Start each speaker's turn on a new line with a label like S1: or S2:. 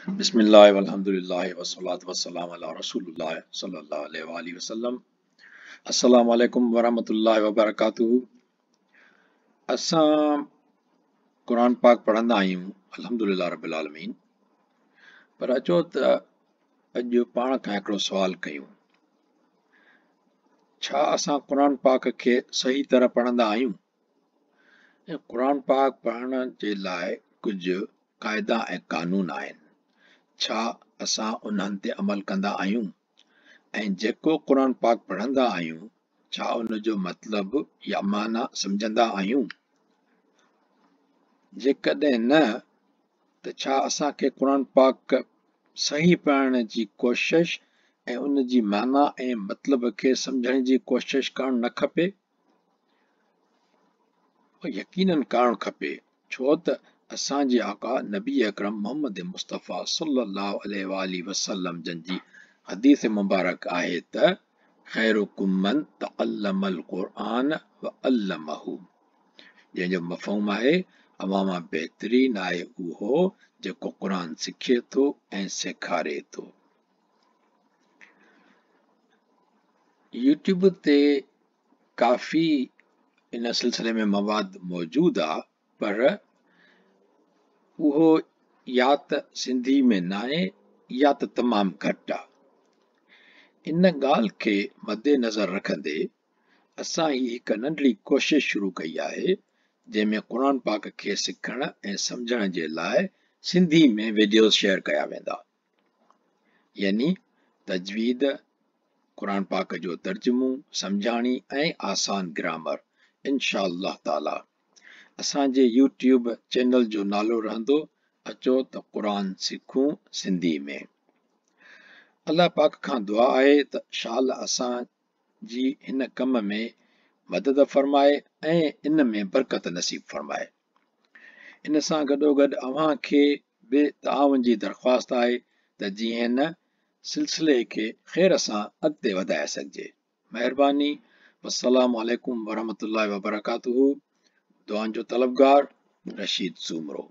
S1: बिस्मिल्लाह वल्हम्दुलिल्लाह वस्सलातु वस्सलामु अला रसूलिल्लाह सल्लल्लाहु अलैहि वसल्लम। अस्सलामु अलैकुम वरहमतुल्लाहि वबरकातुहू। असां कुरान पाक पढ़ंदा आहियूं अल्हम्दुलिल्लाह रब्बिल आलमीन। पर अचो त अॼु पाण खां हिकिड़ो सुवाल कयूं, छा असां कुरान पाक खे सही तरह पढ़ंदा आहियूं? ऐं कुरान पाक पढ़ण जे लाइ कुझु क़ाइदा ऐं कानून आहिनि। छा असां उन्हनि ते अमल कंदा आहियूं? ऐं जेको कुरान पाक पढ़ंदा आहियूं छा उन जो मतिलबु या माना सम्झंदा आहियूं? जेकॾहिं न, त छा असांखे कुरान पाक सही पढ़ण जी कोशिश ऐं उन जी माना ऐं मतिलब खे सम्झण जी कोशिश करणु न खपे? यकीनन करणु खपे, छो त असांजे आका नबी अकरम मोहम्मद मुस्तफ़ा सल्लल्लाहु अलैहि वसल्लम जन जी हदीस मुबारक आहे त खैरुकुम मन तअल्लमल क़ुरआन व अल्लमहु, जंहिंजो मफ़हूम आहे अवां मां बहितरीन आहे उहो जेको क़ुर सिखे थो ऐं सेखारे थो। यूट्यूब ते काफ़ी इन सिलसिले में मवाद मौजूद आहे, पर उहो या त सिंधी में न आहे या त तमामु घटि आहे। इन ॻाल्हि खे मद्देनज़र रखंदे असां ही हिकु नंढड़ी कोशिश शुरू कई आहे, जंहिंमें क़ुरान पाक खे सिखण ऐं सम्झण जे लाइ सिंधी में वीडियोस शेयर कया वेंदा, यानी तजवीद, क़ुरान पाक जो तर्जुमो, सम्झाणी ऐं आसान ग्रामर। इंशा अल्लाह ताला असांजे यूट्यूब चैनल जो नालो रहंदो अचो त क़ुरान सिखूं सिंधी में। अल्लाह पाक खां दुआ आहे त शाल असांजी हिन कम में मदद फरमाए ऐं इन में बरकत नसीब फरमाए। इन सां गॾोगॾु अव्हां खे बि तआवुन जी दरख़्वास्त आहे त जीअं हिन सिलसिले खे ख़ैर सां अॻिते वधाए सघिजे। महिरबानी। वस्सलामु अलैकुम वरहमतुल्लाहि वबरकातुहू। दुआनि जो तलबगार रशीद सूमरो।